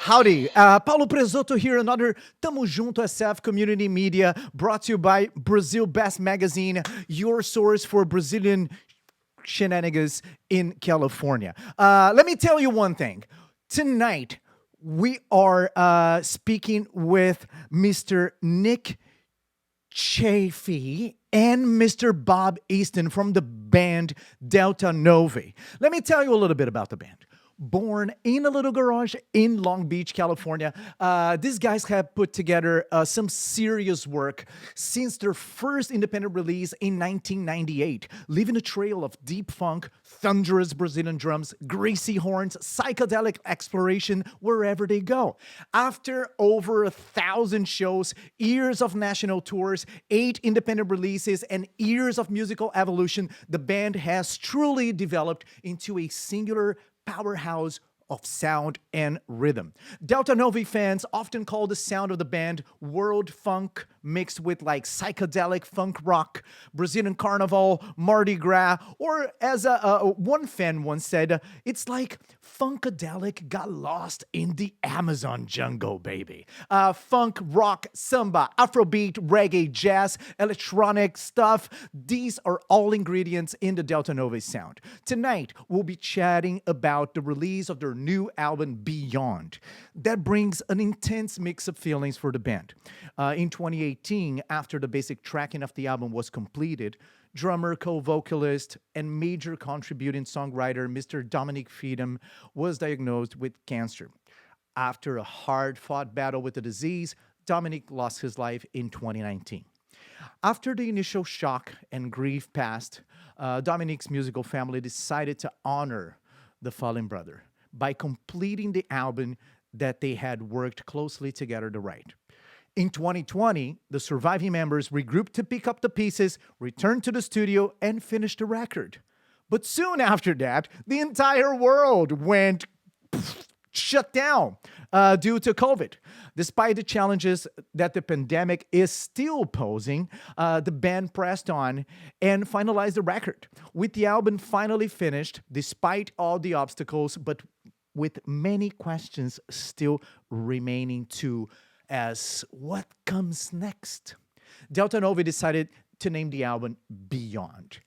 Howdy, Paulo Prezotto here, another Tamo Junto SF Community Media, brought to you by Brazil Best Magazine, your source for Brazilian shenanigans in California. Let me tell you one thing. Tonight, we are speaking with Mr. Nick Chafee and Mr. Bob Easton from the band Delta Nove. Let me tell you a little bit about the band. Born in a little garage in Long Beach, California, these guys have put together some serious work since their first independent release in 1998, leaving a trail of deep funk, thunderous Brazilian drums, greasy horns, psychedelic exploration wherever they go. After over 1,000 shows, years of national tours, 8 independent releases, and years of musical evolution, the band has truly developed into a singular powerhouse of sound and rhythm. Delta Nove fans often call the sound of the band world funk mixed with like psychedelic funk rock, Brazilian carnival, Mardi Gras, or as one fan once said, it's like funkadelic got lost in the Amazon jungle, baby. Funk, rock, samba, Afrobeat, reggae, jazz, electronic stuff, these are all ingredients in the Delta Nove sound. Tonight, we'll be chatting about the release of their new album, Beyond. That brings an intense mix of feelings for the band. In 2018, after the basic tracking of the album was completed, drummer, co-vocalist, and major contributing songwriter Mr. Dominic Feedam was diagnosed with cancer. After a hard-fought battle with the disease, Dominic lost his life in 2019. After the initial shock and grief passed, Dominic's musical family decided to honor the fallen brother by completing the album that they had worked closely together to write. In 2020, the surviving members regrouped to pick up the pieces, returned to the studio, and finished the record. But soon after that, the entire world went shut down due to COVID. Despite the challenges that the pandemic is still posing, the band pressed on and finalized the record, with the album finally finished despite all the obstacles, but with many questions still remaining too, as what comes next? Delta Nove decided to name the album Beyond.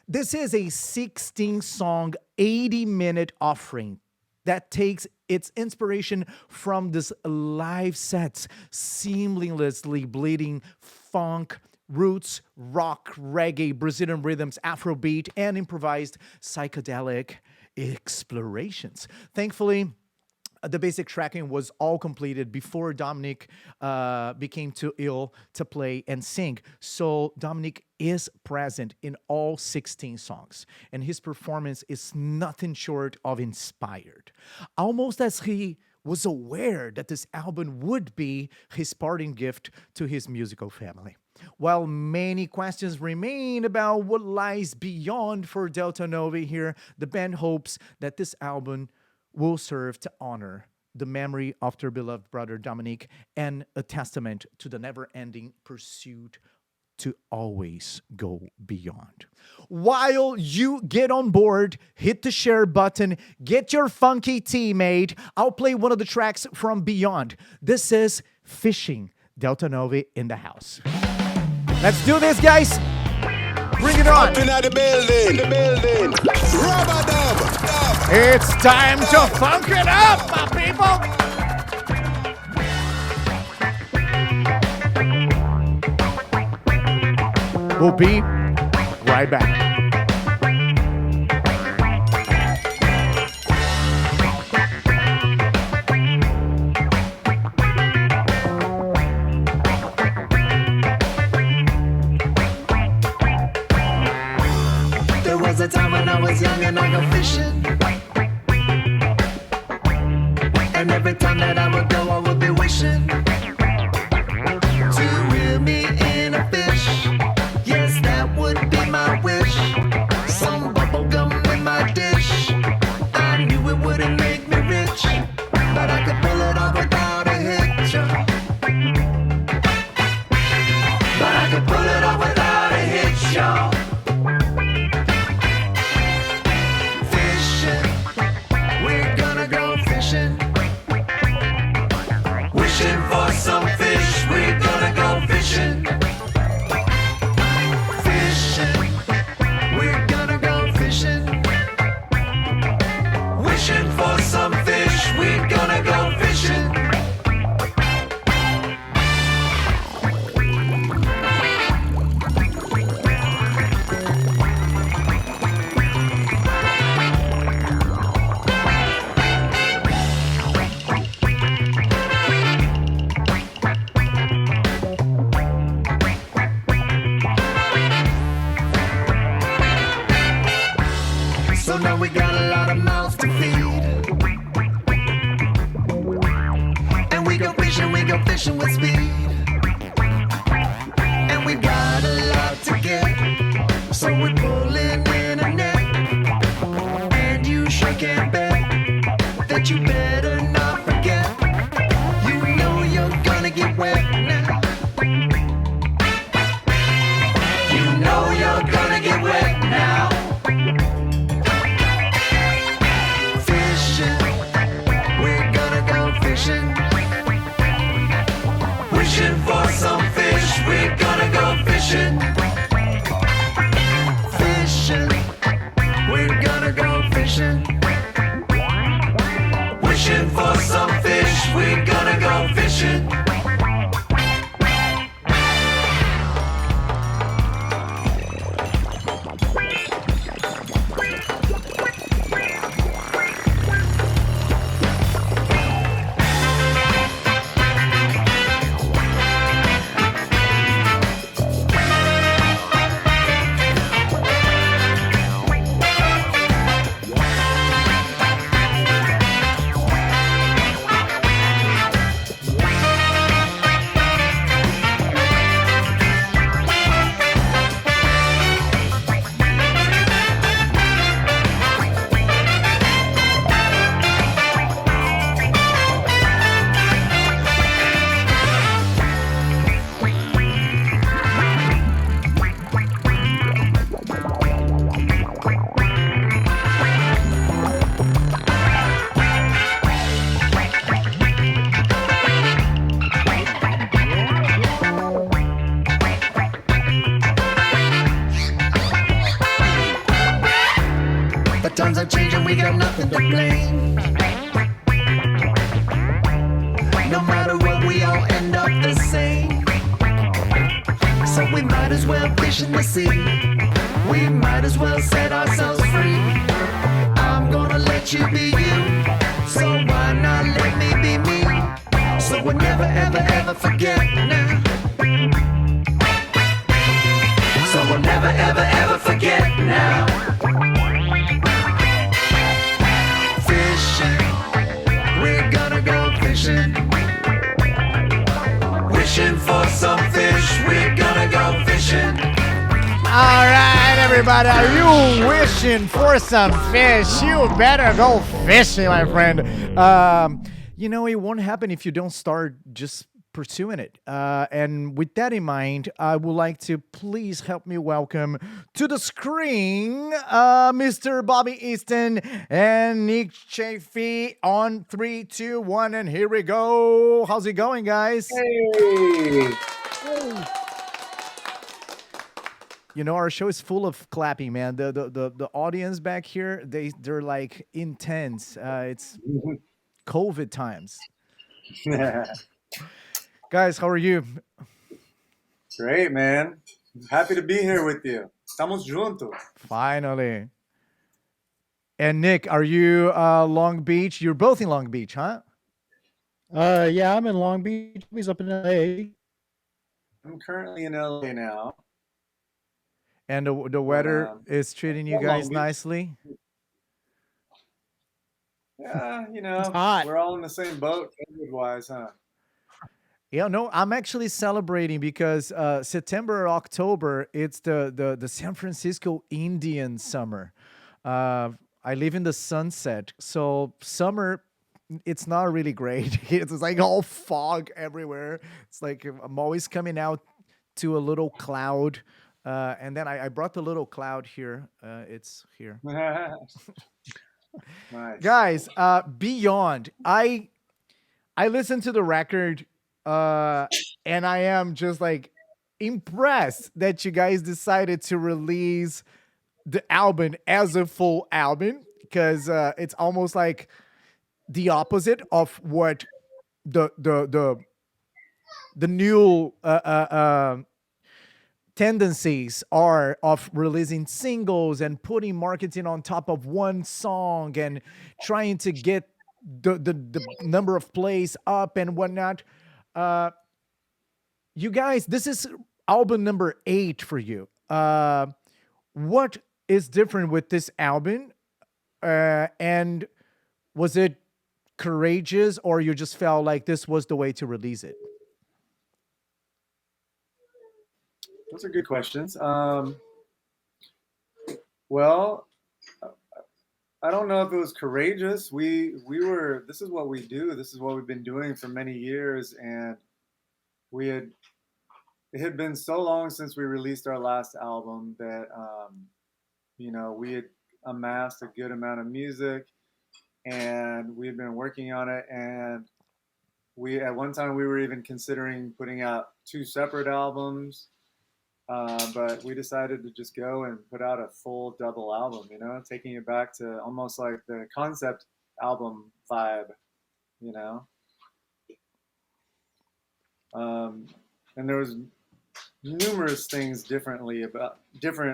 This is a 16-song, 80-minute offering that takes its inspiration from this live sets, seamlessly bleeding funk, roots, rock, reggae, Brazilian rhythms, Afrobeat, and improvised psychedelic explorations. Thankfully, the basic tracking was all completed before Dominic became too ill to play and sing. So Dominic is present in all 16 songs, and his performance is nothing short of inspired. Almost as he was aware that this album would be his parting gift to his musical family. While many questions remain about what lies beyond for Delta Nove here, the band hopes that this album will serve to honor the memory of their beloved brother Dominic and a testament to the never-ending pursuit to always go beyond. While you get on board, hit the share button, get your funky tea made. I'll play one of the tracks from Beyond. This is Fishing, Delta Nove in the house. Let's do this, guys. Bring it on. Up in the building. Rubber dub. It's time to funk it up, my people. We'll be right back. There was a time when I was young and I go fishing, and every time that I would go I would be wishing to reel me in a fish. Yes, that would be my wish. fishing with speed. And we got a lot to get, so we're pulling in a net. And you sure can bet that you better not forget. You know you're gonna get wet now. You know you're gonna get wet now. Fishing, we're gonna go fishing. Wishing for some fish, we're gonna go fishing. Fishing, we're gonna go fishing. Wishing for some fish, we're gonna go fishing. Times are changing, we got nothing to blame. No matter what, we all end up the same. So we might as well fish in the sea. We might as well set ourselves free. I'm gonna let you be you, so why not let me be me? So we'll never ever ever forget now. So we'll never ever ever forget now. We're gonna go fishing. Wishing for some fish. We're gonna go fishing. All right, everybody, are you wishing for some fish? You better go fishing, my friend. You know, it won't happen if you don't start just pursuing it. And with that in mind, I would like to please help me welcome to the screen Mr. Bobby Easton and Nick Chafee on 3, 2, 1, and here we go. How's it going, guys? Hey. You know, our show is full of clapping, man. The audience back here, they're like intense. It's COVID times. Guys, how are you? Great, man. Happy to be here with you. Estamos juntos. Finally. And Nick, are you Long Beach? You're both in Long Beach, huh? Yeah, I'm in Long Beach. He's up in LA. I'm currently in LA now. And the weather is treating you Long guys Beach. nicely? Yeah, you know, It's hot. we're all in the same boat, COVID-wise, huh? Yeah, no, I'm actually celebrating because September, October, it's the San Francisco Indian summer. I live in the Sunset, so summer, it's not really great. It's like all fog everywhere. It's like I'm always coming out to a little cloud, and then I brought the little cloud here. It's here. Nice. Guys, Beyond, I listened to the record, and I am just like impressed that you guys decided to release the album as a full album, because it's almost like the opposite of what the new tendencies are of releasing singles and putting marketing on top of one song and trying to get the number of plays up and whatnot. You guys, this is album number 8 for you. What is different with this album? And was it courageous, or you just felt like this was the way to release it? Those are good questions. Well, I don't know if it was courageous. We were. This is what we do. This is what we've been doing for many years, and we had. It had been so long since we released our last album that we had amassed a good amount of music, and we had been working on it. And we at one time we were even considering putting out two separate albums. But we decided to just go and put out a full double album, taking it back to almost like the concept album vibe, you know. And there was numerous things different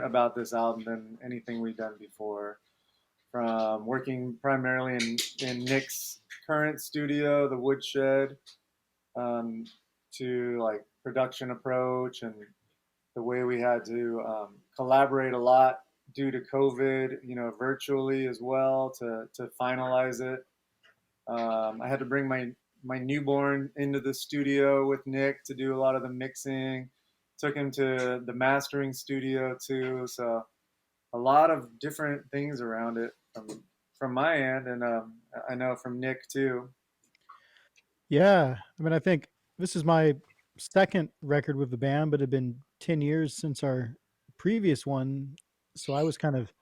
about this album than anything we've done before. From working primarily in Nick's current studio, the Woodshed, to like production approach and the way we had to collaborate a lot due to COVID, virtually as well to finalize it. I had to bring my newborn into the studio with Nick to do a lot of the mixing. Took him to the mastering studio too. So a lot of different things around it from my end, and I know from Nick too. Yeah, I mean, I think this is my second record with the band, but it had been 10 years since our previous one, so I was kind of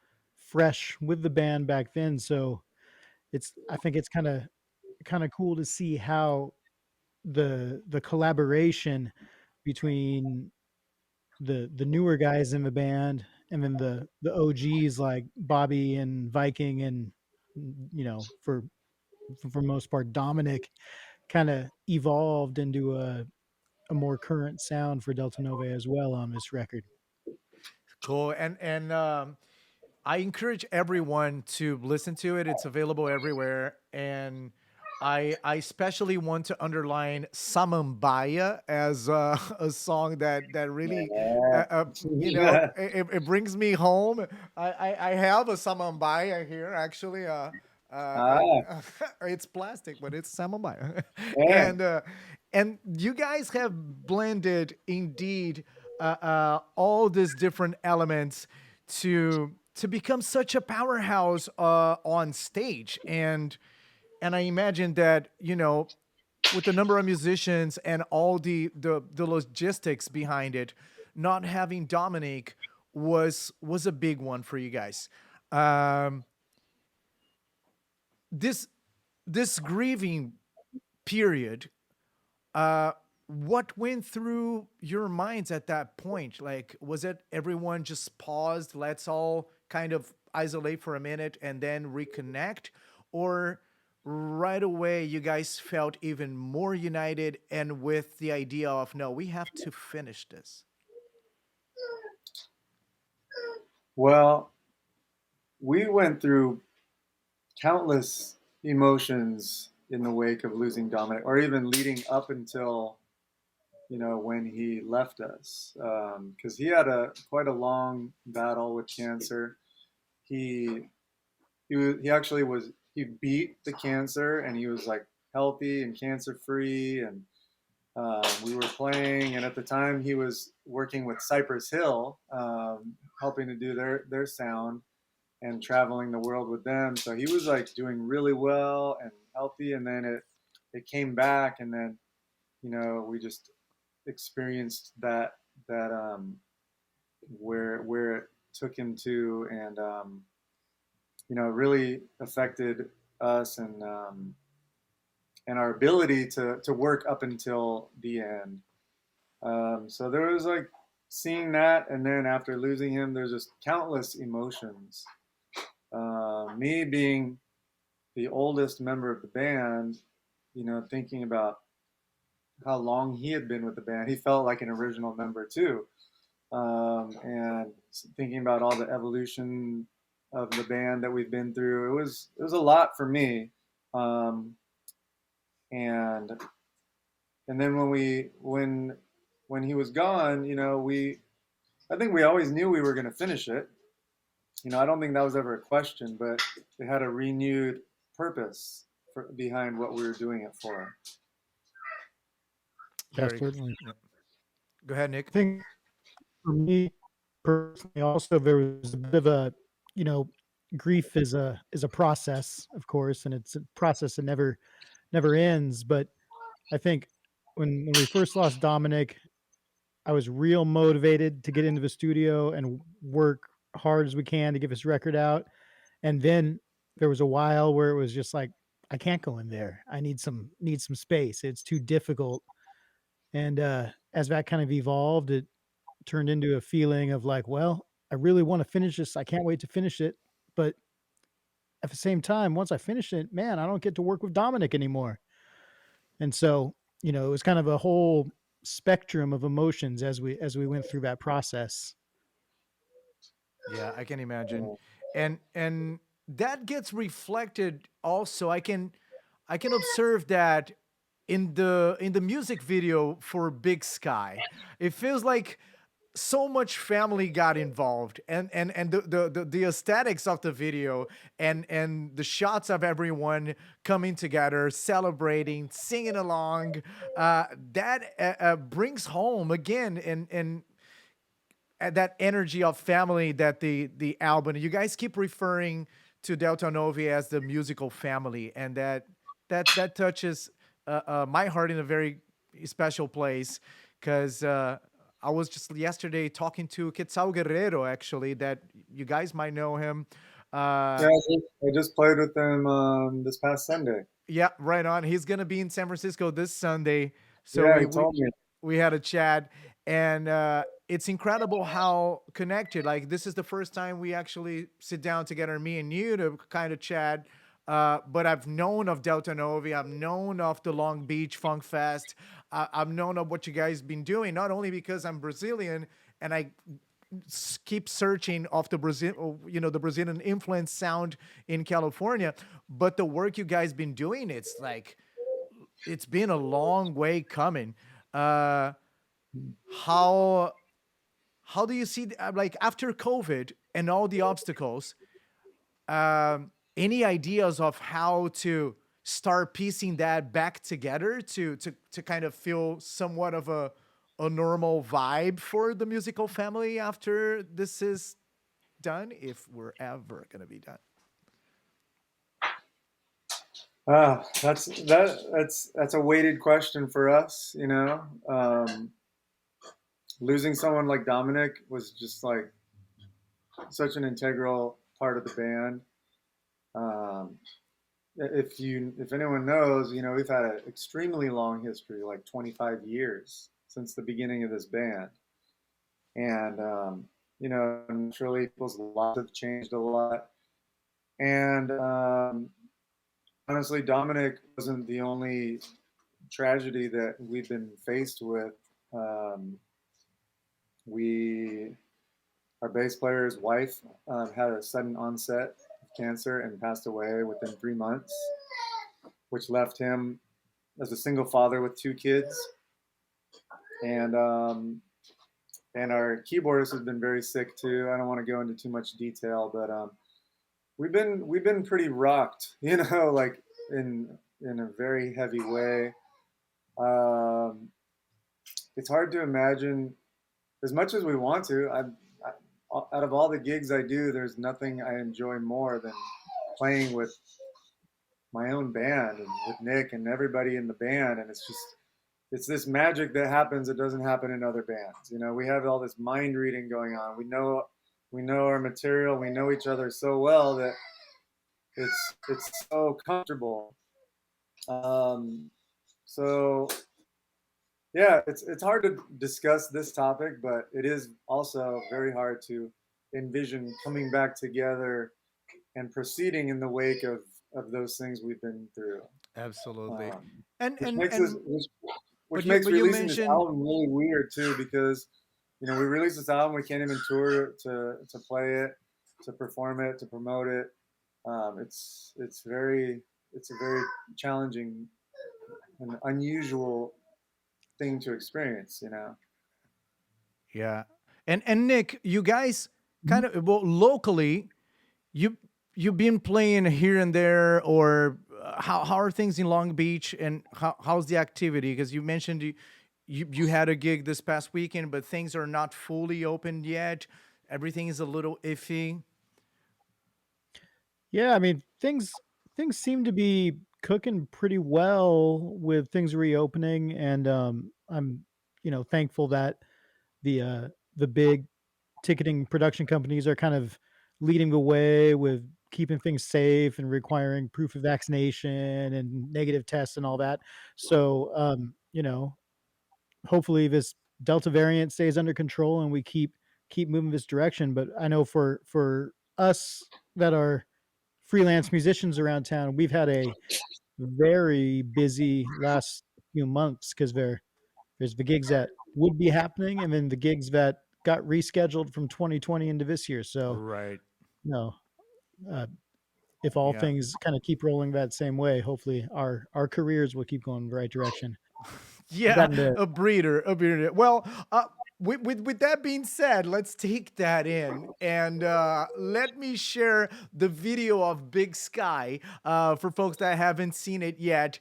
fresh with the band back then. So I think it's kind of cool to see how the collaboration between the newer guys in the band and then the OGs like Bobby and Viking and for most part Dominic kind of evolved into a more current sound for Delta Nove as well on this record. Cool. And I encourage everyone to listen to it. It's available everywhere. And I especially want to underline Samambaya as a song that really, it brings me home. I have a Samambaya here, actually. Ah, It's plastic, but it's Samambaya. yeah. And you guys have blended indeed all these different elements to become such a powerhouse on stage. And I imagine that with the number of musicians and all the logistics behind it, not having Dominic was a big one for you guys. Um, this this grieving period, what went through your minds at that point? Like, was it everyone just paused, let's all kind of isolate for a minute and then reconnect? Or right away you guys felt even more united and with the idea of, no, we have to finish this? Well, we went through countless emotions in the wake of losing Dominic, or even leading up until when he left us, because he had quite a long battle with cancer. He he actually he beat the cancer, and he was like healthy and cancer free, and we were playing, and at the time he was working with Cypress Hill, helping to do their sound and traveling the world with them. So he was like doing really well and healthy, and then it came back, and then we just experienced that where it took him to, and really affected us, and our ability to work up until the end. So there was like seeing that, and then after losing him, there's just countless emotions. Me being the oldest member of the band, thinking about how long he had been with the band, he felt like an original member too. And thinking about all the evolution of the band that we've been through, it was a lot for me. And then when he was gone, I think we always knew we were going to finish it. I don't think that was ever a question, but it had a renewed purpose behind what we were doing it for. Yeah, Very. certainly. Go ahead, Nick. I think for me personally, also there was a bit of a, you know, grief is a process, of course, and it's a process that never ends. But I think when we first lost Dominic, I was real motivated to get into the studio and work hard as we can to get this record out. And then there was a while where it was just like, I can't go in there. I need some space. It's too difficult. And as that kind of evolved, it turned into a feeling of like, well, I really want to finish this. I can't wait to finish it. But at the same time, once I finish it, man, I don't get to work with Dominic anymore. And so, it was kind of a whole spectrum of emotions as we went through that process. Yeah, I can imagine. And that gets reflected also. I can observe that in the music video for Big Sky. It feels like so much family got involved, and the aesthetics of the video, and the shots of everyone coming together, celebrating, singing along, that brings home again, and that energy of family that the album. You guys keep referring to Delta Nove as the musical family, and that touches my heart in a very special place, because I was just yesterday talking to Quetzal Guerrero, actually, that you guys might know him. Yeah, I just played with them this past Sunday. Yeah, right on. He's gonna be in San Francisco this Sunday, so Yeah, we he we, told me. we had a chat, and it's incredible how connected. Like, this is the first time we actually sit down together, me and you, to kind of chat. But I've known of Delta Novi, I've known of the Long Beach Funk Fest, I've known of what you guys been doing. Not only because I'm Brazilian and I keep searching of the the Brazilian influence sound in California, but the work you guys been doing, it's like it's been a long way coming. Uh, how how do you see like after COVID and all the obstacles? Any ideas of how to start piecing that back together to kind of feel somewhat of a normal vibe for the musical family after this is done, if we're ever going to be done? That's a weighted question for us. Losing someone like Dominic was just like such an integral part of the band. Um, if anyone knows, we've had an extremely long history, like 25 years since the beginning of this band, and naturally people's lives have changed a lot. And honestly, Dominic wasn't the only tragedy that we've been faced with. We Our bass player's wife had a sudden onset of cancer and passed away within 3 months, which left him as a single father with 2 kids. And our keyboardist has been very sick too. I don't want to go into too much detail, but we've been pretty rocked, like in a very heavy way. It's hard to imagine, as much as we want to. Out of all the gigs I do, there's nothing I enjoy more than playing with my own band and with Nick and everybody in the band. And it's this magic that happens that doesn't happen in other bands. We have all this mind reading going on. We know our material. We know each other so well that it's so comfortable. So yeah, it's hard to discuss this topic, but it is also very hard to envision coming back together and proceeding in the wake of those things we've been through. Absolutely. Um, And which and makes and this, which but you makes but you releasing this mentioned, album really weird too, because we release this album, we can't even tour to play it, to perform it, to promote it. It's a very challenging and unusual thing to experience. yeah. And Nick, you guys kind of, well, locally, you you've been playing here and there, or how are things in Long Beach, and how's the activity? Because you mentioned you had a gig this past weekend, but things are not fully opened yet. Everything is a little iffy. Yeah, I mean things seem to be cooking pretty well with things reopening, and I'm thankful that the big ticketing production companies are kind of leading the way with keeping things safe and requiring proof of vaccination and negative tests and all that. So, hopefully this Delta variant stays under control and we keep moving this direction. But I know for us that are freelance musicians around town, we've had a very busy last few months because there's the gigs that would be happening and then the gigs that got rescheduled from 2020 into this year. So, Right. you know, uh, if all Yeah. things kind of keep rolling that same way, hopefully our careers will keep going in the right direction. I've Yeah, gotten to a breeder, a breeder. Well, with that being said, let's take that in and let me share the video of Big Sky for folks that haven't seen it yet.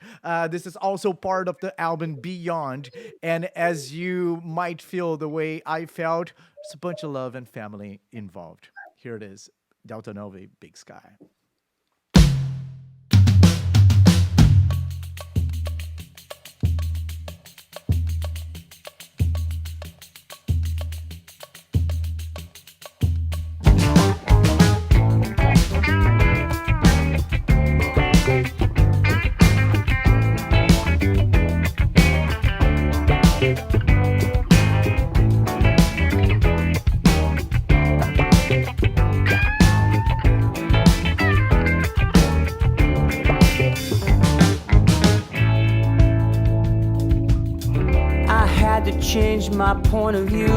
This is also part of the album Beyond, and as you might feel the way I felt, it's a bunch of love and family involved. Here it is, Delta Nove, Big Sky. I had to change my point of view.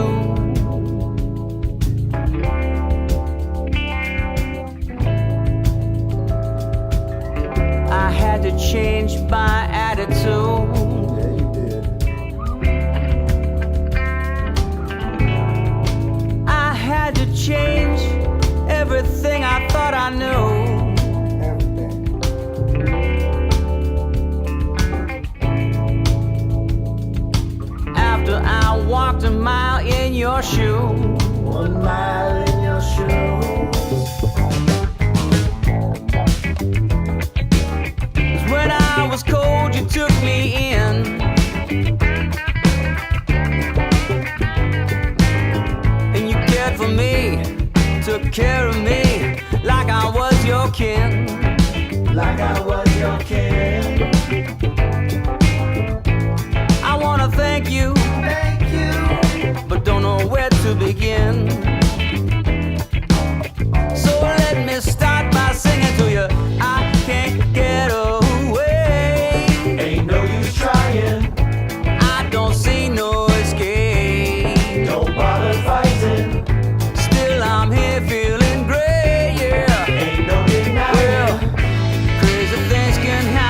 I had to change my attitude. Yeah, you did. I had to change everything I thought I knew. Everything. After I walked a mile in your shoe. 1 mile in your shoes. 'Cause when I was cold, you took me in. And you cared for me, took care of me, like I was your kin. Like I was your kin. I wanna thank you, but don't know where to begin. So let me start by singing to you. I can't get away. Ain't no use trying. I don't see no escape. Don't bother fighting. Still I'm here feeling great, yeah. Ain't no denying. Well, crazy things can happen.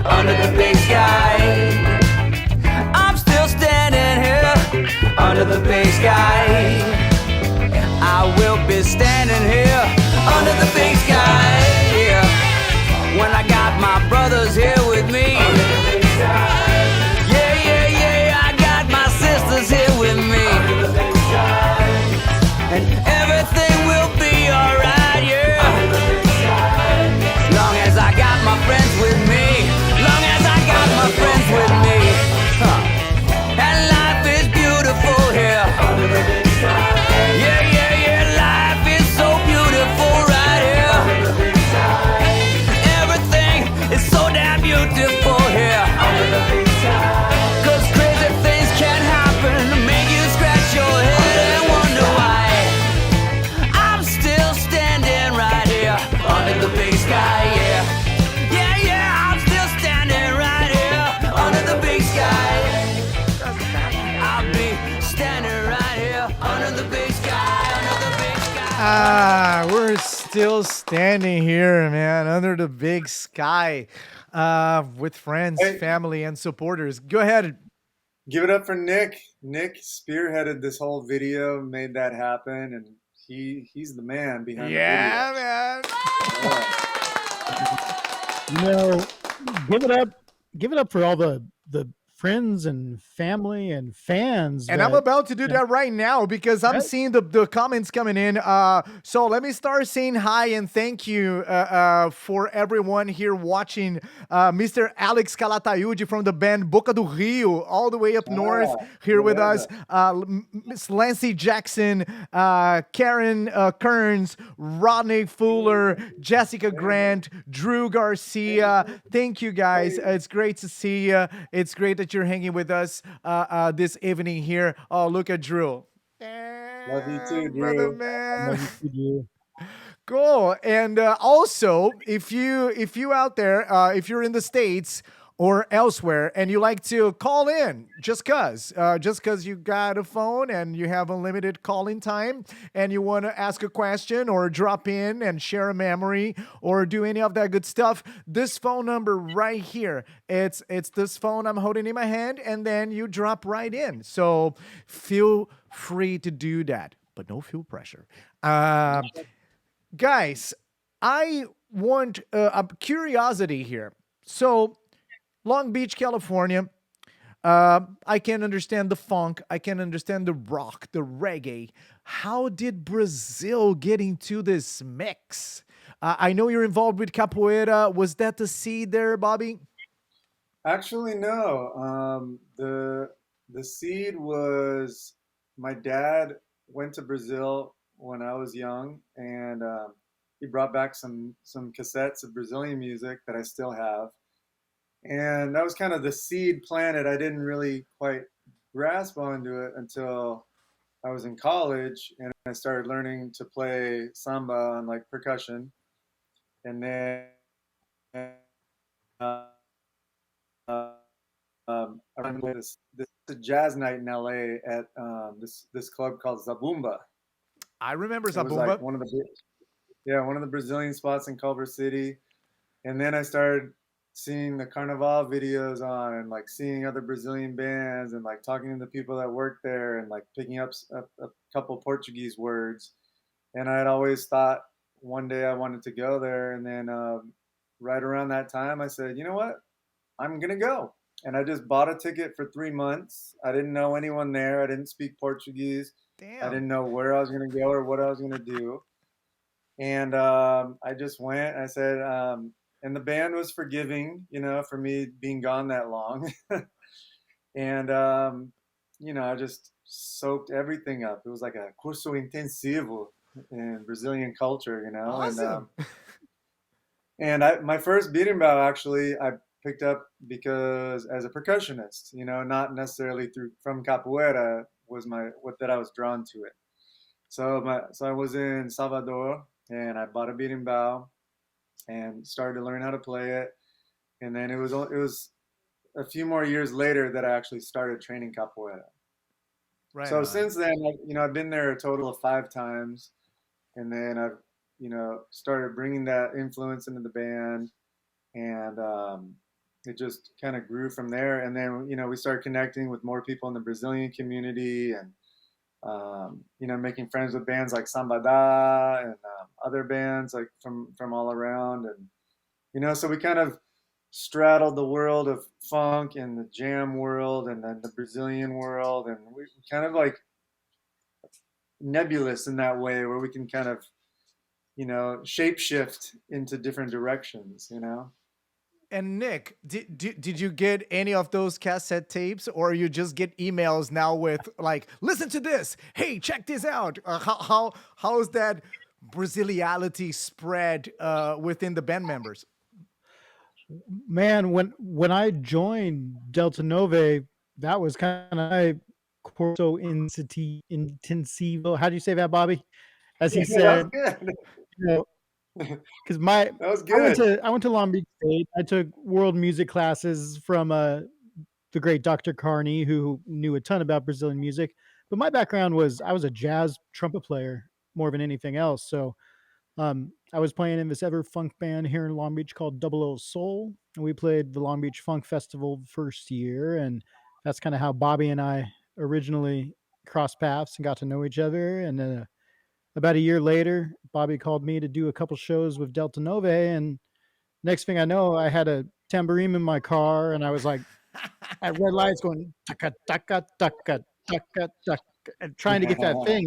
under the big sky. I'm still standing here under the big sky. I will be standing here under the big sky. Yeah. When I got my brothers here with me. Yeah, yeah, yeah, I got my sisters here with me. And everything will be alright, yeah. Long as I got my friends with me. Long as I got my friends with me. And life is beautiful here. Yeah, yeah, yeah, life is so beautiful right here. Everything is so damn beautiful here. Cause crazy things can happen to make you scratch your head and wonder why. I'm still standing right here under the big sky, yeah. Yeah, yeah, I'm still standing right here under the big sky. I'll be standing right here under the big sky, under the big sky. We're still standing here, man, under the big sky, with friends, Hey. family, and supporters. Go ahead. Give it up for Nick. Nick spearheaded this whole video, made that happen, and he's the man behind Yeah, man. the video. You know, give it up for all the friends and family and fans. And I'm that- about to do that right now because I'm Right. seeing the comments coming in. So let me start saying hi and thank you for everyone here watching. Mr. Alex Calatayud from the band Boca do Rio, all the way up north here with us. Miss Lancy Jackson, Karen Kearns, Rodney Fuller, Jessica Grant, Drew Garcia. Thank you guys. It's great to see you. It's great that you're hanging with us this evening here. Oh, look at Drew. Love you too, Brother, Drew. man. Love you, you. Cool. And also, if you out there, if you're in the States or elsewhere and you like to call in just cause you got a phone and you have unlimited calling time and you want to ask a question or drop in and share a memory or do any of that good stuff, this phone number right here, it's this phone I'm holding in my hand, and then you drop right in. So feel free to do that, but no feel pressure. Guys, I want a curiosity here. So Long Beach, California. I can understand the funk. I can understand the rock, the reggae. How did Brazil get into this mix? I know you're involved with capoeira. Was that the seed there, Bobby? Actually, no. The seed was my dad went to Brazil when I was young, and he brought back some cassettes of Brazilian music that I still have. And that was kind of the seed planted. I didn't really quite grasp onto it until I was in college and I started learning to play samba on like percussion. And then I remember this jazz night in LA at this club called Zabumba. I remember It was Zabumba. like one of the Brazilian spots in Culver City. And then I started seeing the Carnival videos on and like seeing other Brazilian bands and like talking to the people that work there and like picking up a couple Portuguese words. And I had always thought one day I wanted to go there. And then right around that time, I said, you know what? I'm going to go. And I just bought a ticket for 3 months. I didn't know anyone there. I didn't speak Portuguese. Damn. I didn't know where I was going to go or what I was going to do. And I just went. I said, and the band was forgiving, you know, for me being gone that long. And, you know, I just soaked everything up. It was like a curso intensivo in Brazilian culture, you know. Awesome. And my first berimbau actually I picked up because as a percussionist, you know, not necessarily from capoeira was what I was drawn to it. So I was in Salvador and I bought a berimbau and started to learn how to play it. And then it was a few more years later that I actually started training capoeira. Right. So since then, you know, I've been there a total of 5 times, and then I've, you know, started bringing that influence into the band, and it just kind of grew from there. And then, we started connecting with more people in the Brazilian community, and, making friends with bands like Sambada and other bands like from all around. And, so we kind of straddled the world of funk and the jam world and then the Brazilian world. And we kind of like nebulous in that way where we can kind of, shape shift into different directions. And Nick, did you get any of those cassette tapes, or you just get emails now with like, listen to this, hey, check this out? How's that Braziliality spread within the band members? Man, when I joined Delta Nove, that was kind of my corso intensivo. How do you say that, Bobby? As he That said, was good. you know, because That was I went to Long Beach State. I took world music classes from the great Dr. Carney, who knew a ton about Brazilian music. But my background was I was a jazz trumpet player more than anything else. So I was playing in this ever funk band here in Long Beach called Double O Soul, and we played the Long Beach Funk Festival first year, and that's kind of how Bobby and I originally crossed paths and got to know each other. And then about a year later, Bobby called me to do a couple shows with Delta Nove, and next thing I know, I had a tambourine in my car, and I was like at red lights going taka taka taka taka taka, and trying to get that thing,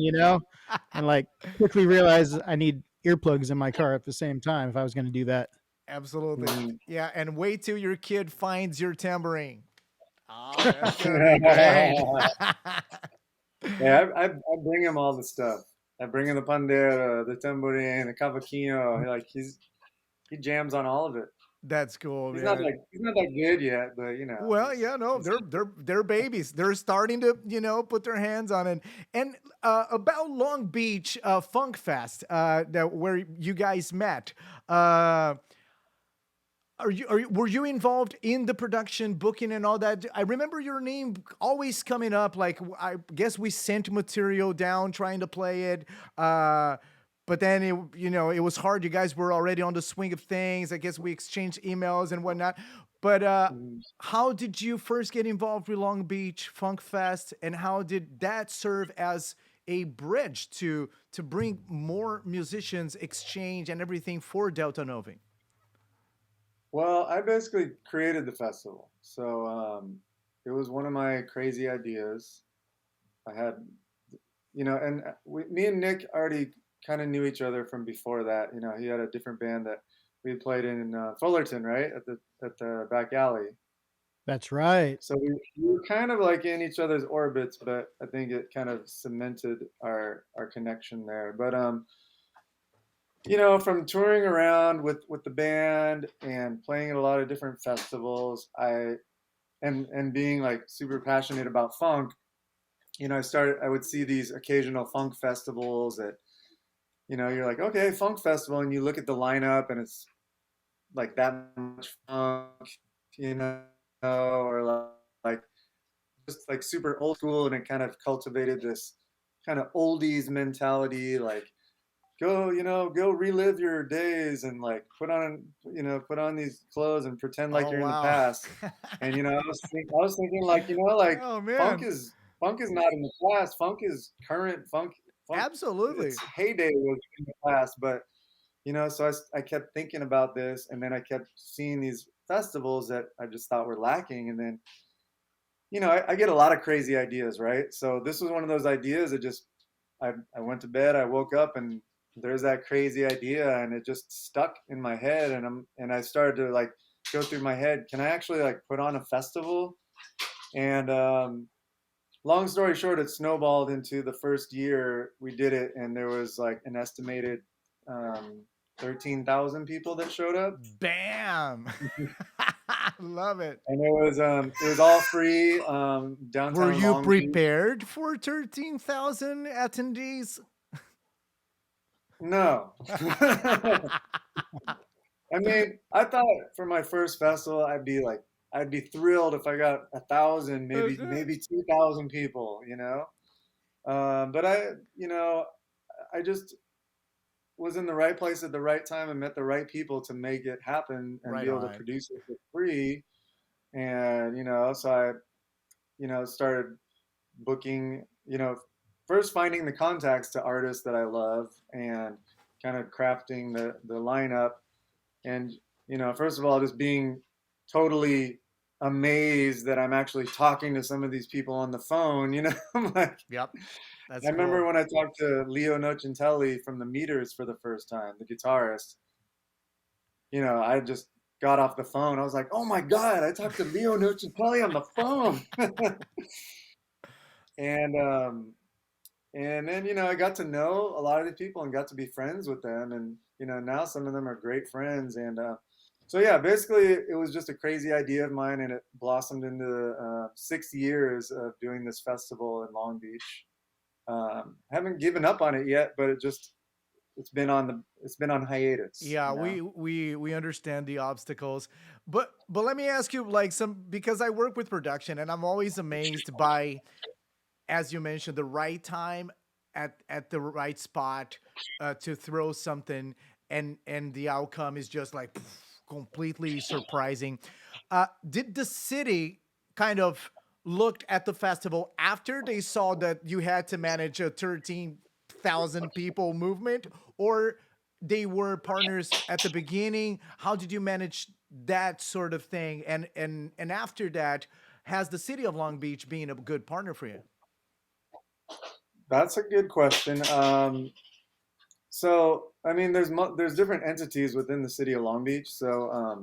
and like quickly realized I need earplugs in my car at the same time if I was going to do that. Absolutely. Yeah, and wait till your kid finds your tambourine. Oh, that's gonna be great. Yeah, I bring him all the stuff. I bring him the pandera, the tambourine, the cavaquinho. Like he jams on all of it. That's cool, He's man. not that good yet, but Well, yeah, no, they're babies. They're starting to, put their hands on it. And about Long Beach Funk Fest, where you guys met. Were you involved in the production, booking, and all that? I remember your name always coming up. Like, I guess we sent material down trying to play it. But then it was hard. You guys were already on the swing of things. I guess we exchanged emails and whatnot. But how did you first get involved with Long Beach Funk Fest, and how did that serve as a bridge to bring more musicians, exchange, and everything for Delta Nove? Well, I basically created the festival. So it was one of my crazy ideas. I had, and me and Nick already kind of knew each other from before that. He had a different band that we played in Fullerton, right? At the back alley. That's right. So we were kind of like in each other's orbits, but I think it kind of cemented our connection there. But from touring around with the band and playing at a lot of different festivals, and being like super passionate about funk, I would see these occasional funk festivals that, you're like, okay, funk festival, and you look at the lineup and it's like that much funk, or like just like super old school, and it kind of cultivated this kind of oldies mentality, like go relive your days and like put on these clothes and pretend like you're in the past. And I was thinking like like Oh man. funk is not in the past. Funk is current. Funk Absolutely. its heyday was in the past. But so I kept thinking about this, and then I kept seeing these festivals that I just thought were lacking. And then I get a lot of crazy ideas, right? So this was one of those ideas that just I went to bed, I woke up, and there's that crazy idea, and it just stuck in my head, and I started to like go through my head, can I actually like put on a festival? And long story short, it snowballed into the first year we did it, and there was like an estimated 13,000 people that showed up. Bam. Love it. And it was all free, downtown. Were you Long Beach. prepared for 13,000 attendees? No. I mean, I thought for my first festival, I'd be thrilled if I got 1,000, maybe 2,000 people, But I just was in the right place at the right time and met the right people to make it happen and Right be able on. to produce it for free. And so I started booking, first finding the contacts to artists that I love and kind of crafting the lineup. And first of all, just being totally amazed that I'm actually talking to some of these people on the phone. I'm like, Yep. That's I remember cool. when I talked to Leo Nocentelli from the Meters for the first time, the guitarist. I just got off the phone. I was like, oh my God, I talked to Leo Nocentelli on the phone. And then I got to know a lot of the people and got to be friends with them, and now some of them are great friends. And so yeah, basically it was just a crazy idea of mine, and it blossomed into 6 years of doing this festival in Long Beach. Haven't given up on it yet, but it's been on hiatus. Yeah, we understand the obstacles, but let me ask you, like, some, because I work with production and I'm always amazed by, as you mentioned, the right time at the right spot to throw something, and the outcome is just like completely surprising. Did the city kind of looked at the festival after they saw that you had to manage a 13,000 people movement, or they were partners at the beginning? How did you manage that sort of thing? And after that, has the city of Long Beach been a good partner for you? That's a good question. So I mean, there's different entities within the city of Long Beach. So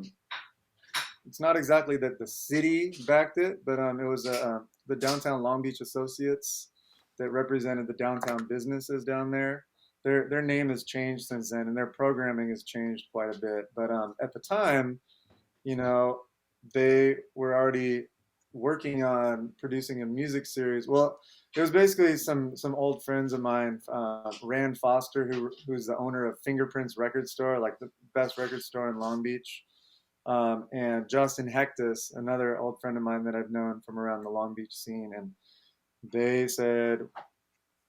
it's not exactly that the city backed it, but it was the Downtown Long Beach Associates that represented the downtown businesses down there. Their name has changed since then, and their programming has changed quite a bit. But at the time, you know, they were already working on producing a music series. Well, it was basically some old friends of mine, Rand Foster, who's the owner of Fingerprints Record Store, like the best record store in Long Beach, and Justin Hectus, another old friend of mine that I've known from around the Long Beach scene. And they said,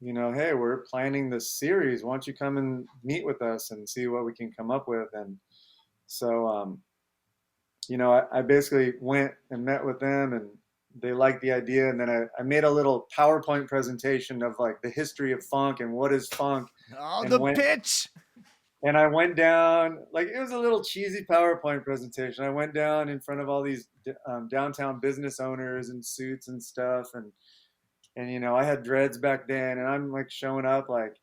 hey, we're planning this series. Why don't you come and meet with us and see what we can come up with? And so, I basically went and met with them, and they liked the idea. And then I made a little PowerPoint presentation of like the history of funk and what is funk. Oh, And the pitch! and I went down, like, it was a little cheesy PowerPoint presentation. I went down in front of all these downtown business owners in suits and stuff. And I had dreads back then, and I'm like showing up like,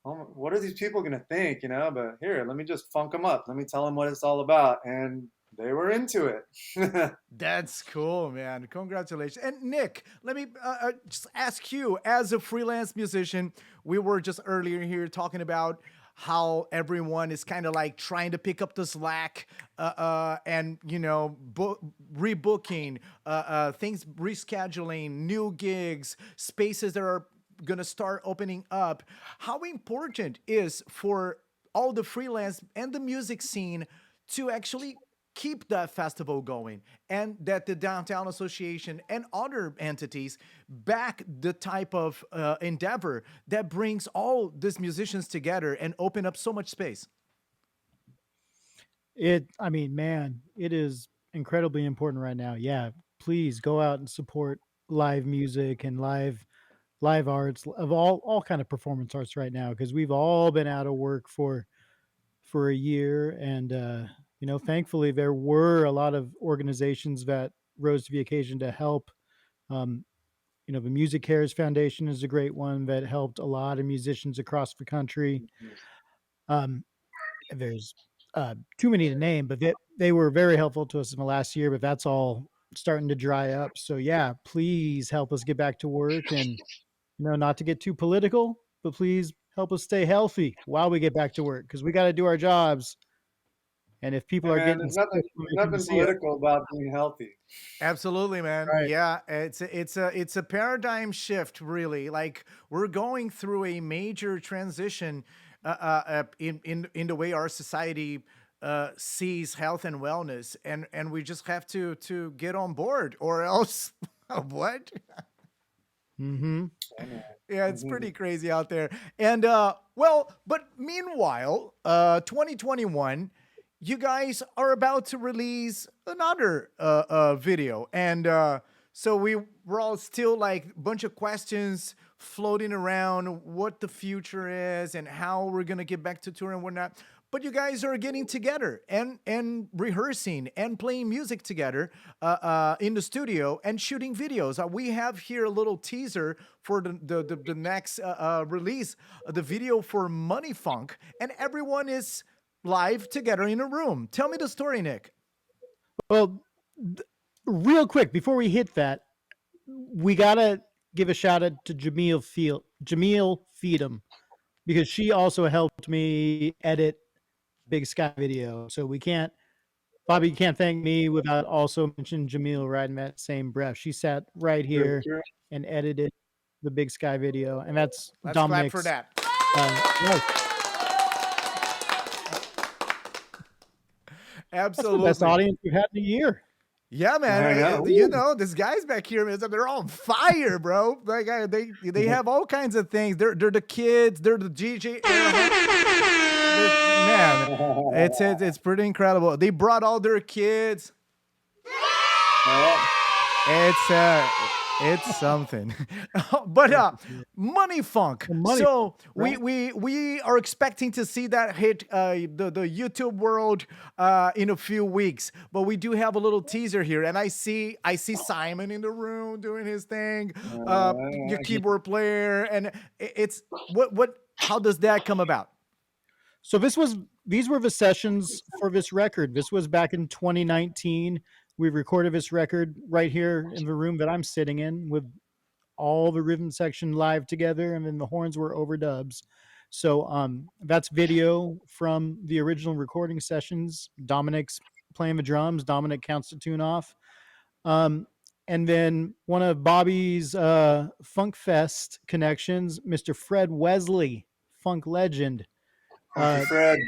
oh, what are these people going to think, but here, let me just funk them up. Let me tell them what it's all about. And they were into it. That's cool, man. Congratulations. And Nick, let me just ask you, as a freelance musician, we were just earlier here talking about how everyone is kind of like trying to pick up the slack, and, rebooking, things, rescheduling, new gigs, spaces that are going to start opening up. How important is for all the freelance and the music scene to actually keep that festival going, and that the Downtown Association and other entities back the type of endeavor that brings all these musicians together and open up so much space? I mean, man, it is incredibly important right now. Yeah, please go out and support live music and live arts of all kind of performance arts right now, because we've all been out of work for a year. And thankfully there were a lot of organizations that rose to the occasion to help. um, the Music Cares Foundation is a great one that helped a lot of musicians across the country. um, there's too many to name, but they were very helpful to us in the last year, but that's all starting to dry up. So yeah, please help us get back to work. And not to get too political, but please help us stay healthy while we get back to work, because we got to do our jobs. And if people Hey are man, getting there's sick nothing, when there's they come to nothing see us, political about being healthy. Absolutely, man. right? Yeah, it's a paradigm shift, really. Like, we're going through a major transition in the way our society sees health and wellness, and we just have to get on board, or else what? Mm-hmm. Yeah, it's pretty crazy out there. And but meanwhile, 2021, you guys are about to release another video, and so we're all still like a bunch of questions floating around what the future is and how we're gonna get back to tour and whatnot. But you guys are getting together and rehearsing and playing music together in the studio and shooting videos. We have here a little teaser for the next release, the video for Money Funk, and everyone is live together in a room. Tell me the story, Nick. Well, real quick before we hit that, we gotta give a shout out to Jamil Feedam, because she also helped me edit Big Sky video. So Bobby, you can't thank me without also mentioning Jamil right in that same breath. She sat right here and edited the Big Sky video, and that's Let's Dominic's. clap for that. Absolutely. That's the best audience we've had in a year. Yeah, man. I know. You know, these guys back here, man, they're on fire, bro. Like they have all kinds of things. They're the kids. They're the DJ. Man, it's pretty incredible. They brought all their kids. It's something. But Money Funk. So we are expecting to see that hit the YouTube world in a few weeks. But we do have a little teaser here, and I see Simon in the room doing his thing. Your keyboard player, and it's what? How does that come about? So these were the sessions for this record. This was back in 2019. We recorded this record right here in the room that I'm sitting in with all the rhythm section live together, and then the horns were overdubs. So that's video from the original recording sessions. Dominic's playing the drums. Dominic counts the tune off. And then one of Bobby's Funk Fest connections, Mr. Fred Wesley, funk legend. Fred.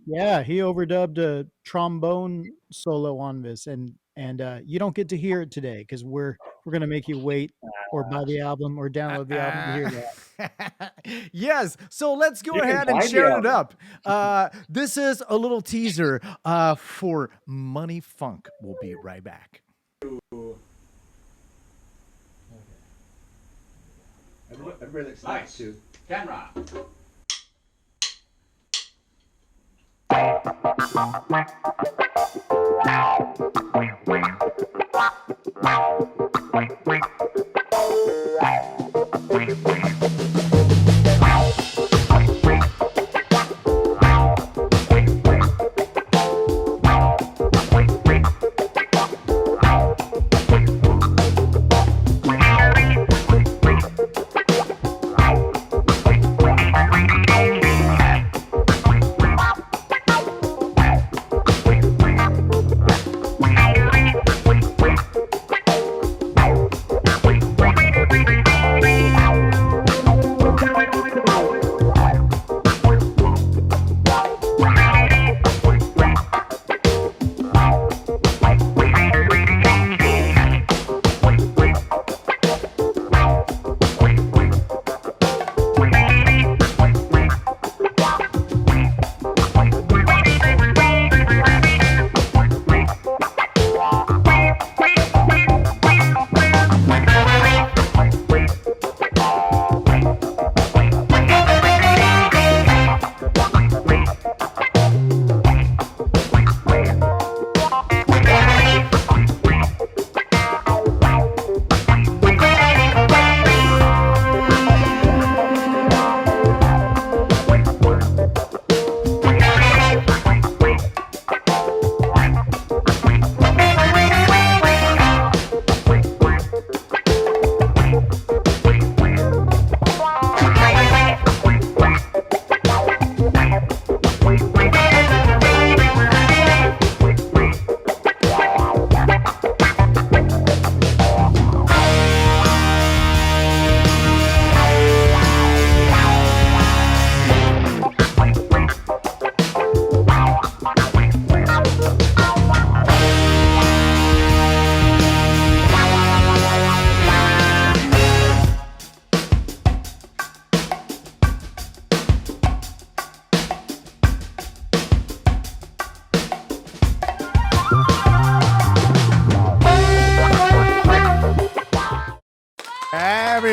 Yeah, he overdubbed a trombone solo on this, and you don't get to hear it today because we're gonna make you wait or buy the album or download the album to hear that. Yes, so let's go You can ahead and buy the share it up. This is a little teaser for Money Funk. We'll be right back. Everybody looks nice too. Camera.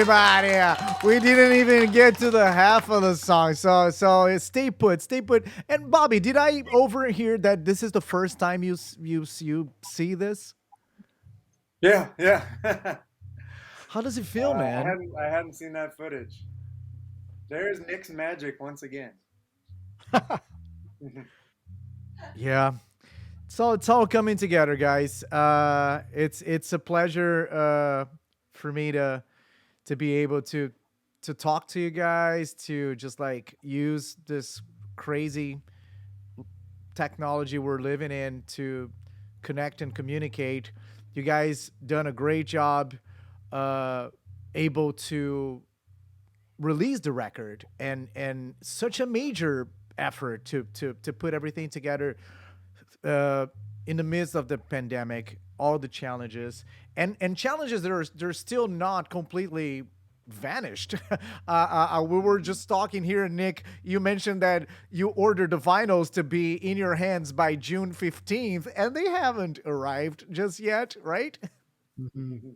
everybody. We didn't even get to the half of the song, so stay put, stay put. And Bobby, did I overhear that this is the first time you see this? Yeah, yeah. How does it feel, man? I hadn't seen that footage. There's Nick's magic once again. Yeah. So it's all coming together, guys. It's a pleasure for me to be able to talk to you guys, to just like use this crazy technology we're living in to connect and communicate. You guys done a great job able to release the record, and such a major effort to put everything together in the midst of the pandemic, all the challenges and challenges that they're still not completely vanished. We were just talking here, Nick. You mentioned that you ordered the vinyls to be in your hands by June 15th, and they haven't arrived just yet, right? Mhm.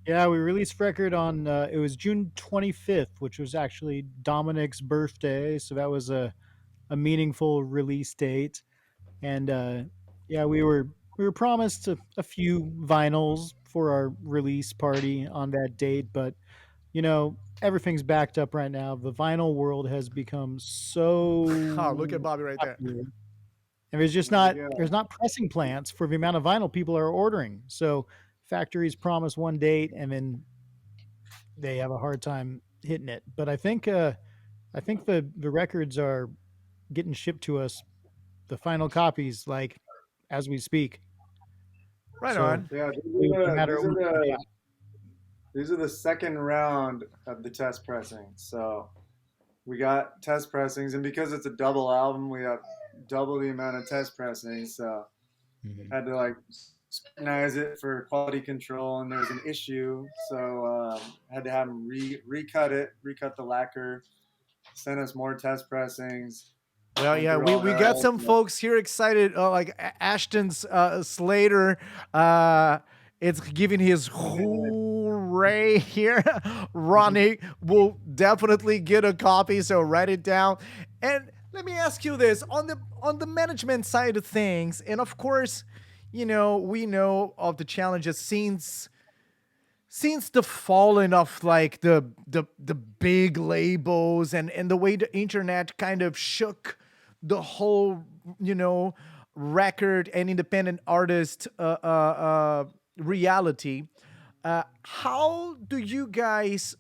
Yeah, we released record on it was June 25th, which was actually Dominic's birthday, so that was a meaningful release date. And yeah, we were promised a few vinyls for our release party on that date, but everything's backed up right now. The vinyl world has become Oh, look at so Bobby right there. popular. And there's not pressing plants for the amount of vinyl people are ordering. So factories promise one date and then they have a hard time hitting it. But I think the records are getting shipped to us, the final copies, like as we speak. Right So on. Yeah, it was a matter of these are the second round of the test pressing. So we got test pressings, and because it's a double album, we have double the amount of test pressings. So had to like scrutinize it for quality control, and there was an issue, so had to have them recut the lacquer, send us more test pressings. Well, Went yeah, through we, all we that. got some folks here excited, like Ashton's Slater. It's giving his hooray here. Ronnie will definitely get a copy, so write it down. And let me ask you this on the management side of things, and of course, we know of the challenges since the falling of like the big labels and the way the internet kind of shook the whole record and independent artist reality. How do you guys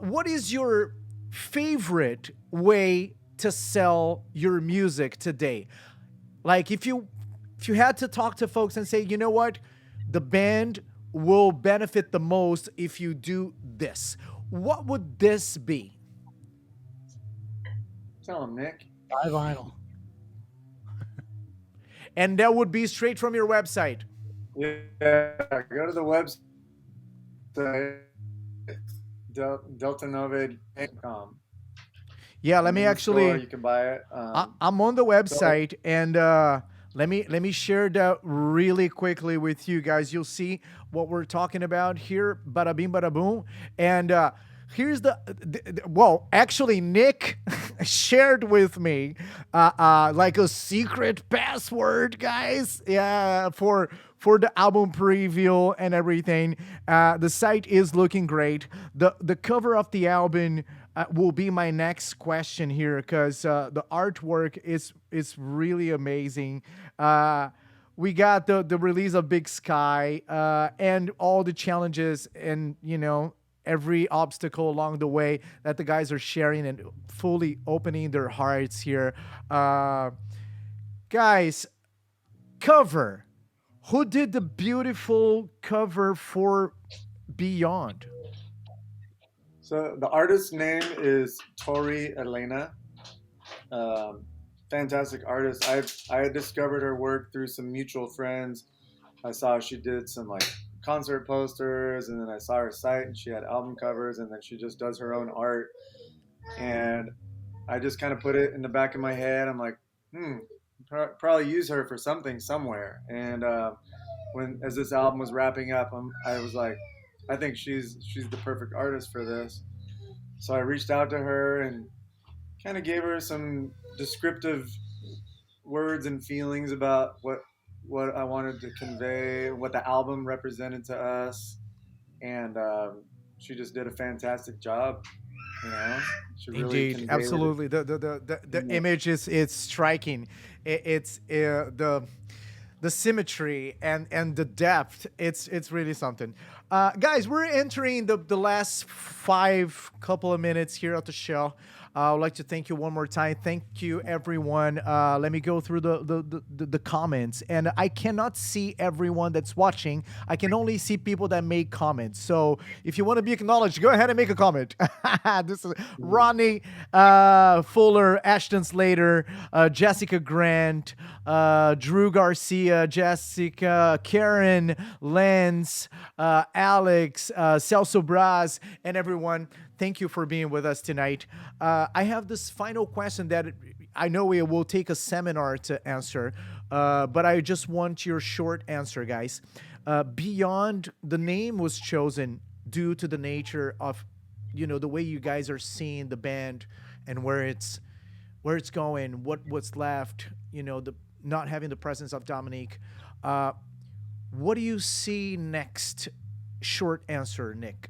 what is your favorite way to sell your music today? Like if you had to talk to folks and say, you know what, the band will benefit the most if you do this, what would this be? Tell him, Nick. buy vinyl. And that would be straight from your website. Yeah, go to the website deltanove.com. Yeah, let me actually. You can buy it. I'm on the website, and let me share that really quickly with you guys. You'll see what we're talking about here. Bada bing, bada boom. And here's well, actually, Nick shared with me like a secret password, guys. Yeah, for the album preview and everything. The site is looking great. The cover of the album will be my next question here, because the artwork is really amazing. We got the release of Big Sky and all the challenges and every obstacle along the way that the guys are sharing and fully opening their hearts here. Guys, cover. Who did the beautiful cover for Beyond? So the artist's name is Tori Elena. Fantastic artist. I had discovered her work through some mutual friends. I saw she did some like concert posters, and then I saw her site and she had album covers, and then she just does her own art. And I just kind of put it in the back of my head. I'm like, probably use her for something somewhere. And as this album was wrapping up, I was like, I think she's the perfect artist for this. So I reached out to her and kind of gave her some descriptive words and feelings about what I wanted to convey, what the album represented to us, and she just did a fantastic job. You know, she really Indeed, conveyed it. absolutely. The Yeah. image is striking. It's the symmetry and the depth. It's really something. Guys, we're entering the last five couple of minutes here at the show. I would like to thank you one more time. Thank you, everyone. Let me go through the comments. And I cannot see everyone that's watching. I can only see people that make comments. So if you want to be acknowledged, go ahead and make a comment. This is Ronnie Fuller, Ashton Slater, Jessica Grant, Drew Garcia, Jessica, Karen, Lance, Alex, Celso Braz, and everyone. Thank you for being with us tonight. I have this final question that I know it will take a seminar to answer, but I just want your short answer, guys. Beyond, the name was chosen due to the nature of, the way you guys are seeing the band and where it's going, what's left, the not having the presence of Dominic. What do you see next? Short answer, Nick.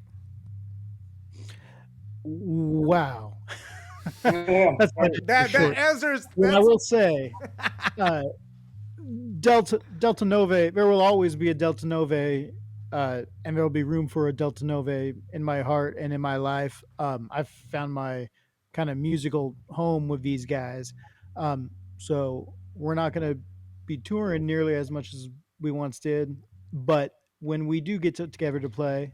Wow. Yeah. That's That answers. Well, I will say, uh, Delta Nove. There will always be a Delta Nove, and there will be room for a Delta Nove in my heart and in my life. I've found my kind of musical home with these guys. So we're not going to be touring nearly as much as we once did, but when we do get together to play,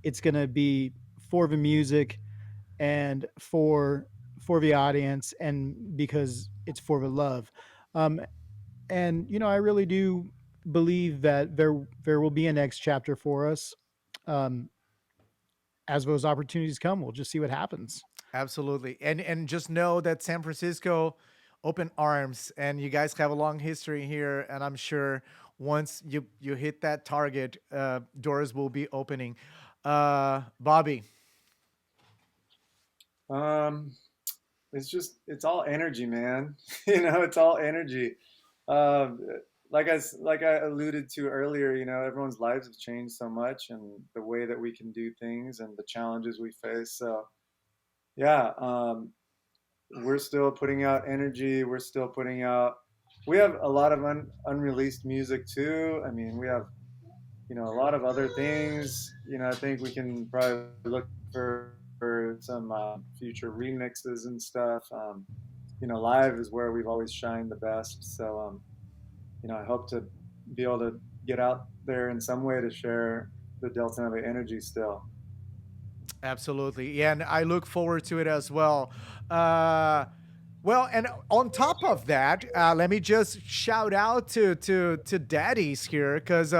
it's going to be for the music and for the audience, and because it's for the love. And I really do believe that there will be a next chapter for us. As those opportunities come, we'll just see what happens. Absolutely. And just know that San Francisco, open arms, and you guys have a long history here, and I'm sure once you hit that target, doors will be opening. Bobby. It's all energy, man. It's all energy. Like I alluded to earlier, everyone's lives have changed so much, and the way that we can do things and the challenges we face. So, yeah, we're still putting out energy. We're still putting out. We have a lot of unreleased music too. I mean, we have, a lot of other things. I think we can probably look for some future remixes and stuff. Live is where we've always shined the best. So, I hope to be able to get out there in some way to share the Delta Nove energy still. Absolutely. Yeah, and I look forward to it as well. Well, and on top of that, let me just shout out to daddies here, because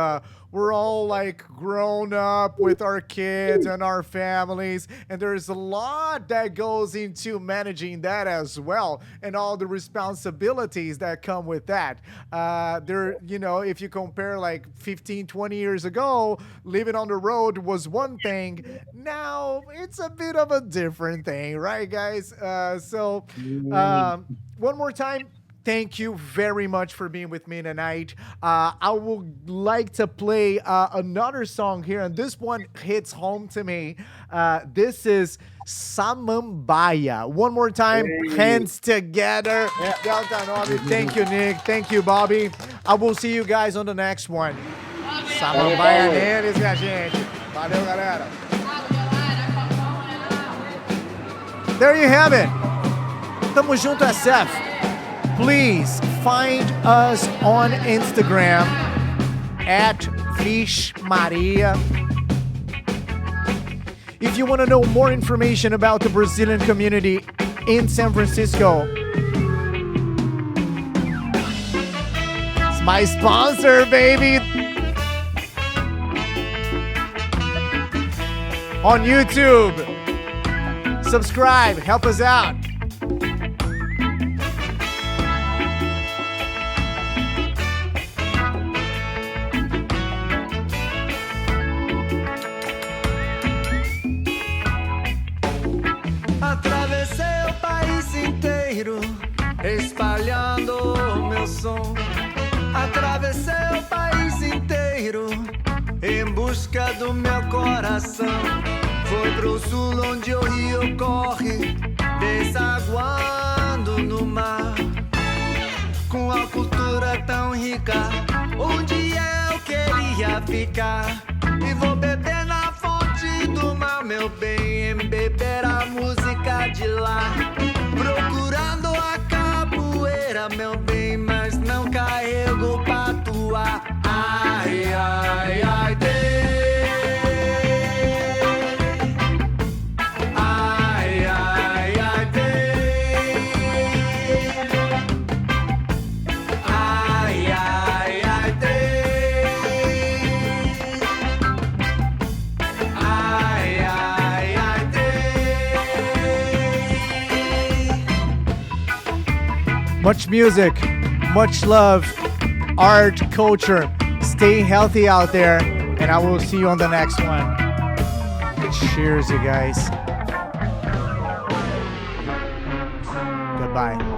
we're all like grown up with our kids and our families, and there's a lot that goes into managing that as well, and all the responsibilities that come with that. If you compare like 15, 20 years ago, living on the road was one thing. Now it's a bit of a different thing, right, guys? One more time, thank you very much for being with me tonight. I would like to play another song here, and this one hits home to me. This is Samambaya. One more time, hands together. Delta Nove. Thank you, Nick. Thank you, Bobby. I will see you guys on the next one. Samambaya neles, minha gente. Valeu, galera. There you have it. Tamo junto, SF. Please find us on Instagram at Vish Maria. If you want to know more information about the Brazilian community in San Francisco, it's my sponsor, baby. On YouTube. Subscribe, help us out. espalhando o meu som. Atravessei o país inteiro em busca do meu coração. Foi pro sul onde o rio corre, desaguando no mar. Com a cultura tão rica, onde eu queria ficar. E vou beber na fonte do mar, meu bem, beber a música de lá. Procurando a capoeira, meu bem, mas não carrego patuá. Ai, ai, ai, ai, ai, ai, ai, ai, ai, ai, ai, ai, Much music, much love, art, culture. Stay healthy out there, and I will see you on the next one. Cheers, you guys. Goodbye.